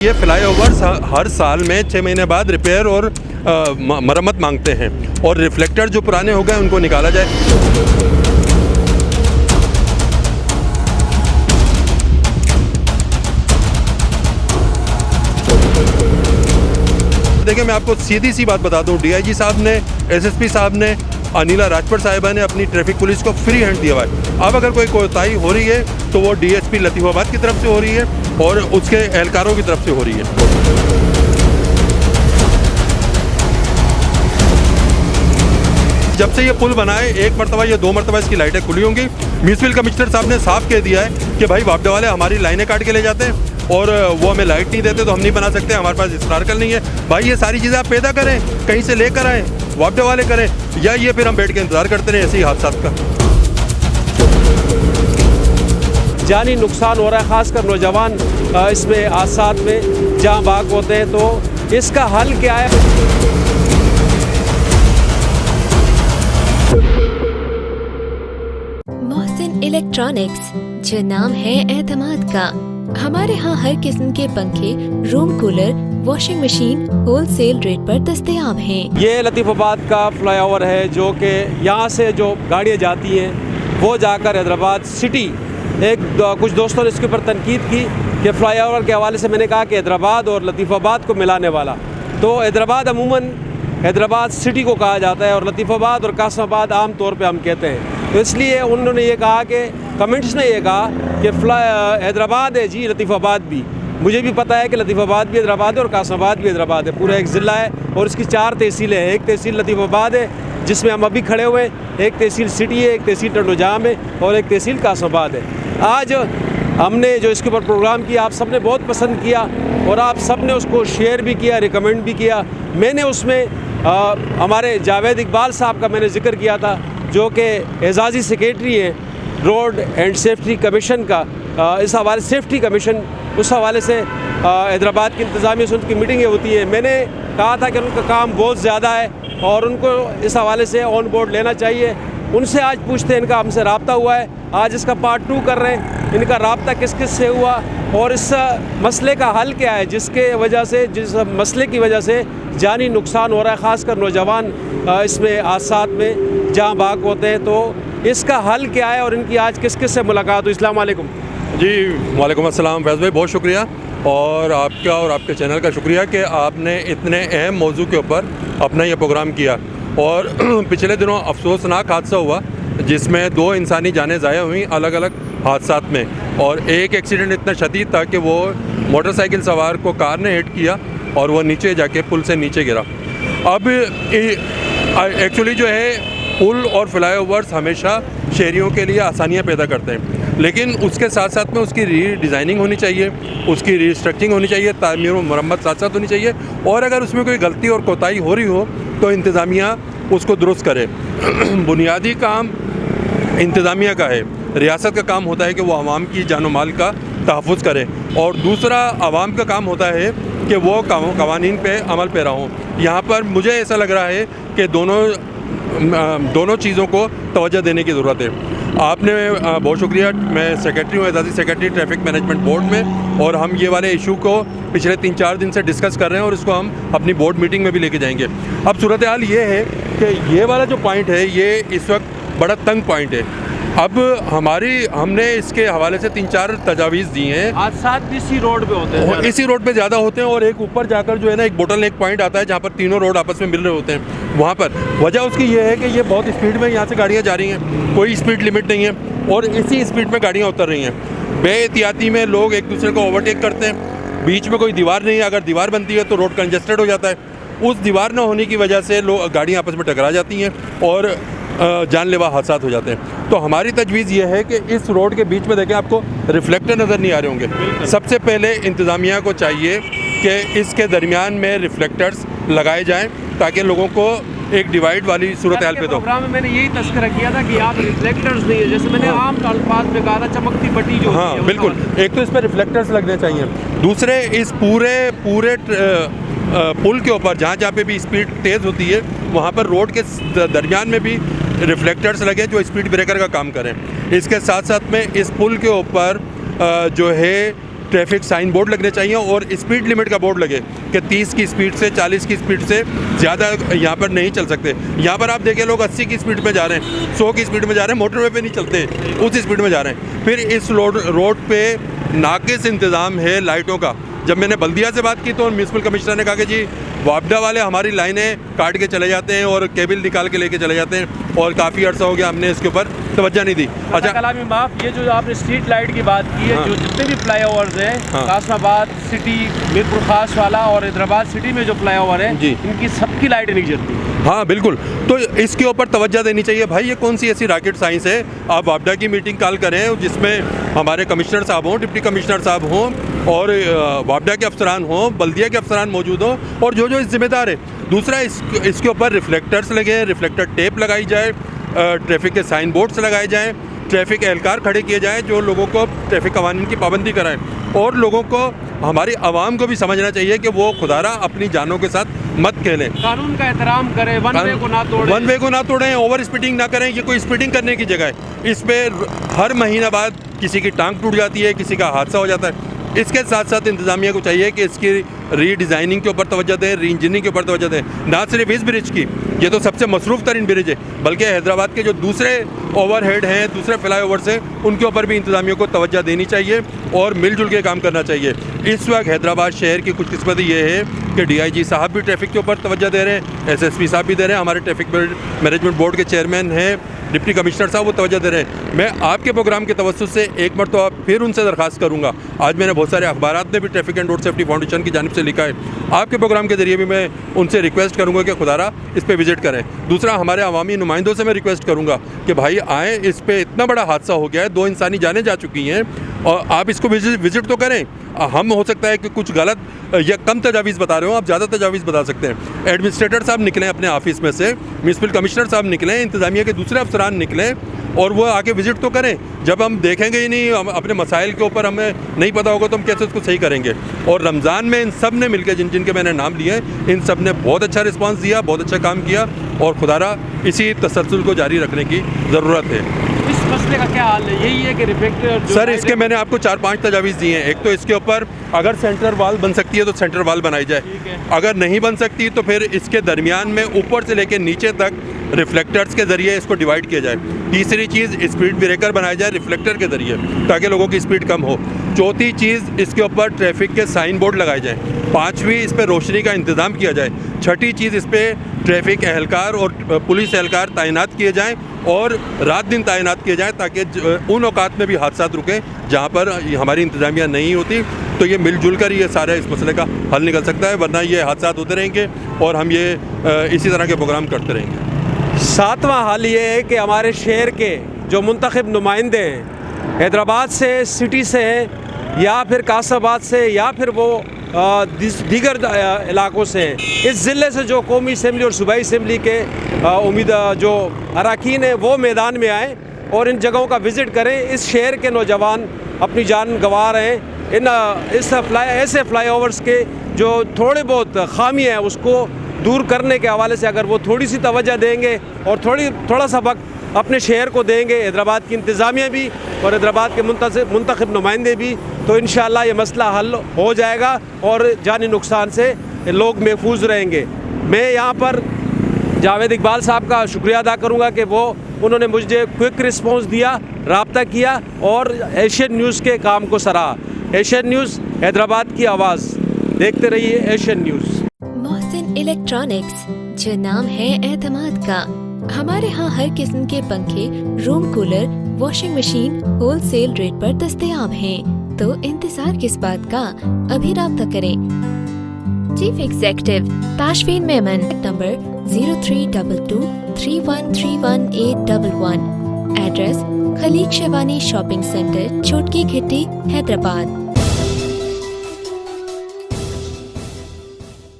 ये फ्लाईओवर्स हर साल में 6 महीने बाद रिपेयर और मरम्मत मांगते हैं और रिफ्लेक्टर जो पुराने हो गए उनको निकाला जाए। देखिए, मैं आपको सीधी सी बात बता दूं, डीआईजी साहब ने, एसएसपी साहब ने, अनिला राजपूत साहिबा ने अपनी ट्रैफिक पुलिस को फ्री हैंड दिया हुआ है। अब अगर कोई कोताही हो रही है तो वो डीएसपी लतीफ़ाबाद की तरफ से हो रही है और उसके एहलकारों की तरफ से हो रही है। जब से ये पुल बना है, एक मरतबा या 2 मरतबा इसकी लाइटें खुली होंगी। म्यूनिसिपल कमिश्नर साहब ने साफ कह दिया है कि भाई वापडे वाले हमारी लाइनें काट के ले जाते हैं और वो हमें लाइट नहीं देते तो हम नहीं बना सकते, हमारे पास स्पार्कल नहीं है। भाई ये सारी चीज़ें आप पैदा करें, कहीं से लेकर आएँ, वापडे वाले करें, या ये फिर हम बैठ के इंतज़ार करते रहें ऐसे ही हादसा का। जानी नुकसान हो रहा है, ख़ासकर नौजवान इसमें हादसात में जहाँ बाग होते हैं, तो इसका हल क्या है? मोहसिन इलेक्ट्रॉनिक्स, जो नाम है एतमाद का। हमारे यहाँ हर किस्म के पंखे, room cooler, washing machine wholesale rate पर दस्तयाब हैं। ये लतीफ़ाबाद का फ्लाईओवर है जो कि यहाँ से जो गाड़ियाँ जाती हैं वो जाकर हैदराबाद सिटी, कुछ दोस्तों ने इसके ऊपर तनकीद की कि फ्लाईओवर के हवाले से मैंने कहा कि हैदराबाद और लतीफ़ाबाद को मिलाने वाला, तो हैदराबाद अमूमन हैदराबाद सिटी को कहा जाता है और लतीफ़ाबाद और कासमाबाद आम तौर पे हम कहते हैं। तो इसलिए उन्होंने ये कहा कि कमेंट्स ने ये कहा कि हैदराबाद है जी, लतीफ़ाबाद भी। मुझे भी पता है कि लतीफ़ाबाद भी हैदराबाद है और कासमाबाद भी हैदराबाद है। पूरा एक ज़िला है और इसकी 4 तहसीलें हैं। एक तहसील लतीफ़ाबाद है जिसमें हम अभी खड़े हुए हैं, एक तहसील सिटी है, एक तहसील टंडोजाम है और एक तहसील कासमाबाद है। आज हमने जो इसके ऊपर प्रोग्राम किया, आप सब ने बहुत पसंद किया और आप सब ने उसको शेयर भी किया, रिकमेंड भी किया। मैंने उसमें हमारे जावेद इकबाल साहब का मैंने जिक्र किया था, जो कि एजाज़ी सेक्रेटरी हैं रोड एंड सेफ्टी कमीशन का। इस हवाले सेफ्टी कमीशन, उस हवाले से हैदराबाद की इंतज़ामिया से उनकी मीटिंगें होती है। मैंने कहा था कि उनका काम बहुत ज़्यादा है और उनको इस हवाले से ऑन बोर्ड लेना चाहिए। उनसे आज पूछते हैं, इनका हमसे रब्ता हुआ है, आज इसका पार्ट 2 कर रहे हैं, इनका रब्ता किस किस से हुआ और इस मसले का हल क्या है, जिसके वजह से, जिस मसले की वजह से जानी नुकसान हो रहा है, ख़ासकर नौजवान इसमें हादसात में जहाँ बाग होते हैं, तो इसका हल क्या है और इनकी आज किस किस से मुलाकात हुई? अस्सलाम वालेकुम जी। वालेकुम अस्सलाम फैज़ भाई, बहुत शुक्रिया और आपका और आपके चैनल का शुक्रिया कि आपने इतने अहम मौजू के ऊपर अपना ये प्रोग्राम किया। और पिछले दिनों अफसोसनाक हादसा हुआ जिसमें 2 इंसानी जानें ज़ाया हुई अलग अलग हादसात में, और एक एक्सीडेंट इतना शदीद था कि वो मोटरसाइकिल सवार को कार ने हिट किया और वो नीचे जाके पुल से नीचे गिरा। अब एक्चुअली जो है, पुल और फ्लाईओवर्स हमेशा शहरियों के लिए आसानियाँ पैदा करते हैं, लेकिन उसके साथ साथ में उसकी रीडिज़ाइनिंग होनी चाहिए, उसकी रीस्ट्रक्चरिंग होनी चाहिए, तामीर और मरम्मत साथ साथ होनी चाहिए। और अगर उसमें कोई गलती और कोताही हो रही हो तो इंतज़ामिया उसको दुरुस्त करे। बुनियादी काम इंतज़ामिया का है, रियासत का काम होता है कि वो आवाम की जान और माल का तहफ़्फ़ुज़ करे, और दूसरा आवाम का काम होता है कि वो कवानीन पे अमल पैरा हों। यहाँ पर मुझे ऐसा लग रहा है कि दोनों चीज़ों को तवज्जो देने की ज़रूरत है। आपने बहुत शुक्रिया। मैं सेक्रेटरी हूँ, एजाज़ी सेक्रेटरी ट्रैफिक मैनेजमेंट बोर्ड में, और हम ये वाले इशू को पिछले 3-4 दिन से डिस्कस कर रहे हैं और इसको हम अपनी बोर्ड मीटिंग में भी लेके जाएंगे। अब सूरत हाल ये है कि ये वाला जो पॉइंट है ये इस वक्त बड़ा तंग पॉइंट है। अब हमने इसके हवाले से 3-4 तजावीज़ दी हैं। हादसात भी इसी रोड पे होते हैं, इसी रोड पे ज़्यादा होते हैं, और एक ऊपर जाकर जो है ना, एक बोटल नेक पॉइंट आता है जहाँ पर तीनों रोड आपस में मिल रहे होते हैं। वहाँ पर वजह उसकी ये है कि ये बहुत स्पीड में यहाँ से गाड़ियाँ जा रही हैं, कोई स्पीड लिमिट नहीं है और इसी स्पीड में गाड़ियाँ उतर रही हैं। बेएहतियाती में लोग एक दूसरे को ओवरटेक करते हैं। बीच में कोई दीवार नहीं है, अगर दीवार बनती है तो रोड कंजेस्टेड हो जाता है। उस दीवार न होने की वजह से गाड़ियाँ आपस में टकरा जाती हैं और जानलेवा हादसात हो जाते हैं। तो हमारी तजवीज़ ये है कि इस रोड के बीच में देखें, आपको रिफ्लेक्टर नज़र नहीं आ रहे होंगे। सबसे पहले इंतज़ामिया को चाहिए कि इसके दरमियान में रिफ्लेक्टर्स लगाए जाएं ताकि लोगों को एक डिवाइड वाली सूरत हाल पे दो। प्रोग्राम में मैंने यही तस्करा किया था कि यहाँ पे रिफ्लेक्टर्स नहीं है, जैसे मैंने आम अल्फाज में कहा था, चमकती पट्टी जो हाँ बिल्कुल, एक तो इस पर रिफ्लेक्टर्स लगने चाहिए। दूसरे, इस पूरे पुल के ऊपर जहाँ पे भी स्पीड तेज़ होती है वहाँ पर रोड के दरमियान में भी रिफ्लेक्टर्स लगे जो स्पीड ब्रेकर का काम करें। इसके साथ साथ में इस पुल के ऊपर जो है ट्रैफिक साइन बोर्ड लगने चाहिए और स्पीड लिमिट का बोर्ड लगे कि 30 की स्पीड से 40 की स्पीड से ज़्यादा यहाँ पर नहीं चल सकते। यहाँ पर आप देखिए लोग 80 की स्पीड में जा रहे हैं, 100 की स्पीड में जा रहे हैं, मोटरवे पे नहीं चलते, उस स्पीड में जा रहे हैं। फिर इस रोड पे नाकिस इंतज़ाम है लाइटों का। जब मैंने बल्दिया से बात की तो म्यूनसिपल कमिश्नर ने कहा कि जी वापडा वाले हमारी लाइनें काट के चले जाते हैं और केबल निकाल के लेके चले जाते हैं और काफ़ी अर्सा हो गया हमने इसके ऊपर तवज्जो नहीं दी। अच्छा कलामी माफ, ये जो आपने स्ट्रीट लाइट की बात की है, हाँ। जो जितने भी फ्लाई ओवर्स हैं, हाँ। कासमाबाद सिटी, मीरपुर खास वाला और हैदराबाद सिटी में जो फ्लाई ओवर है, जी। इनकी सबकी लाइटें नहीं जलती। हाँ बिल्कुल, तो इसके ऊपर तवज्जो देनी चाहिए। भाई ये कौन सी ऐसी रॉकेट साइंस है? आप वापडा की मीटिंग कॉल करें जिसमें हमारे कमिश्नर साहब हों, डिप्टी कमिश्नर साहब हों और वापडा के अफसरान हों, बल्दिया के अफसरान मौजूद हों और जो इस जिम्मेदार है। दूसरा इसके ऊपर रिफ्लेक्टर्स लगे, रिफ्लेक्टर टेप लगाई जाए, ट्रैफिक के साइन बोर्ड्स लगाए जाएँ, ट्रैफिक एहलकार खड़े किए जाएँ जो लोगों को ट्रैफिक कवानीन की पाबंदी कराएं और लोगों को, हमारी आवाम को भी समझना चाहिए कि वो खुदारा अपनी जानों के साथ मत खेलें, कानून का एहतराम करें, वन वे को ना तोड़ें, वन वे को ना तोड़ें, ओवर स्पीडिंग ना करें। ये कोई स्पीडिंग करने की जगह है। इस पे हर महीना बाद किसी की टांग टूट जाती है, किसी का हादसा हो जाता है। इसके साथ साथ इंतज़ामिया को चाहिए कि इसकी रीडिज़ाइनिंग के ऊपर तवज्जो दें, री इंजीनियरिंग के ऊपर तवज्जो दें। ना सिर्फ इस ब्रिज की, ये तो सबसे मसरूफ़ तरीन ब्रिज है, बल्कि हैदराबाद के जो दूसरे ओवरहेड हैं, दूसरे फ्लाई ओवर्स हैं, उनके ऊपर भी इंतज़ामिया को तवज्जो देनी चाहिए और मिलजुल के काम करना चाहिए। इस वक्त हैदराबाद शहर की खुशकिस्मती ये है कि DIG साहब भी ट्रैफिक के ऊपर तवज्जो दे रहे हैं, SSP साहब भी दे रहे हैं, हमारे ट्रैफिक मैनेजमेंट बोर्ड के चेयरमैन हैं, डिप्टी कमिश्नर साहब वो तवज्जो दे रहे हैं। मैं आपके प्रोग्राम के तवज्जुह से एक मरतबा फिर उनसे दरख्वास्त करूँगा। आज मैंने बहुत सारे अखबारात में भी traffic and road safety foundation की जानिब से लिखा है, आपके प्रोग्राम के ज़रिए भी मैं उनसे रिक्वेस्ट करूँगा कि खुदारा इस पर विज़िट करें। दूसरा, हमारे अवामी नुमाइंदों से मैं रिक्वेस्ट करूँगा कि भाई आएँ, इस पर इतना बड़ा हादसा हो गया है, 2 इंसानी जानें जा चुकी हैं और आप इसको विज़िट तो करें। हम हो सकता है कि कुछ गलत या कम तजावीज़ बता रहे हो, आप ज़्यादा तजावीज़ बता सकते हैं। एडमिनिस्ट्रेटर साहब निकलें अपने ऑफिस में से, म्यूनसिपल कमिश्नर साहब निकलें, इंतज़ामिया के दूसरे अफसरान निकलें और वो आके विज़िट तो करें। जब हम देखेंगे ही नहीं, हम अपने मसाइल के ऊपर हमें नहीं पता होगा तो हम कैसे उसको सही करेंगे। और रमज़ान में इन सब ने मिलकर, जिनके मैंने नाम लिए, इन सब ने बहुत अच्छा रिस्पांस दिया, बहुत अच्छा काम किया और खुदारा इसी तसलसल को जारी रखने की ज़रूरत है। इस मसले का क्या हाल है? यही है कि रिफ्लेक्टर सर, इसके मैंने आपको 4-5 तजावीज़ दी हैं। एक तो इसके ऊपर अगर सेंटर वाल बन सकती है तो सेंटर वाल बनाई जाए, अगर नहीं बन सकती तो फिर इसके दरमियान में ऊपर से लेकर नीचे तक रिफ्लेक्टर्स के ज़रिए इसको डिवाइड किया जाए। तीसरी चीज़, स्पीड ब्रेकर बनाया जाए रिफ्लेक्टर के ज़रिए ताकि लोगों की स्पीड कम हो। चौथी चीज़, इसके ऊपर ट्रैफिक के साइन बोर्ड लगाए जाएँ। पाँचवीं, इस पर रोशनी का इंतज़ाम किया जाए। छठी चीज़, इस पर ट्रैफिक एहलकार और पुलिस एहलकार तैनात किए जाएँ और रात दिन तैनात किए जाएँ ताकि उन औकात में भी हादसा रुकें जहाँ पर हमारी इंतज़ामिया नहीं होती। तो ये मिलजुल कर ये सारे इस मसले का हल निकल सकता है, वरना ये हादसा होते रहेंगे और हम ये इसी तरह के प्रोग्राम करते रहेंगे। 7वां हाल ये है कि हमारे शहर के जो मुंतखब नुमाइंदे हैं, हैदराबाद से, सिटी से हैं या फिर कासमाबाद से या फिर वो दीगर इलाकों से हैं, इस ज़िले से जो कौमी असम्बली और सूबाई असम्बली के जो अरकान हैं वो मैदान में आएँ और इन जगहों का विज़िट करें। इस शहर के नौजवान अपनी जान गंवा रहे हैं। ऐसे फ्लाई ओवर्स के जो थोड़े बहुत खामियाँ हैं उसको दूर करने के हवाले से अगर वो थोड़ी सी तवज्जो देंगे और थोड़ा सा वक्त अपने शहर को देंगे, हैदराबाद की इंतज़ामिया भी और हैदराबाद के मुंतखब नुमाइंदे भी, तो इंशाअल्लाह ये मसला हल हो जाएगा और जानी नुकसान से लोग महफूज रहेंगे। मैं यहाँ पर जावेद इकबाल साहब का शुक्रिया अदा करूँगा कि उन्होंने मुझे क्विक रिस्पॉन्स दिया, रब्ता किया और एशियन न्यूज़ के काम को सराहा। एशियन न्यूज़, हैदराबाद की आवाज़। देखते रहिए एशियन न्यूज़। मोहसिन इलेक्ट्रॉनिक्स, जो नाम है एतमाद का। हमारे यहाँ हर किस्म के पंखे, room cooler, washing machine wholesale rate पर दस्तयाब हैं। तो इंतजार किस बात का, अभी रब्ता करें। Chief executive Tashfeen Memon, number 0322 3131 811, address Khaleeq Shewani shopping centre, Chhotki Ghitti, Hyderabad.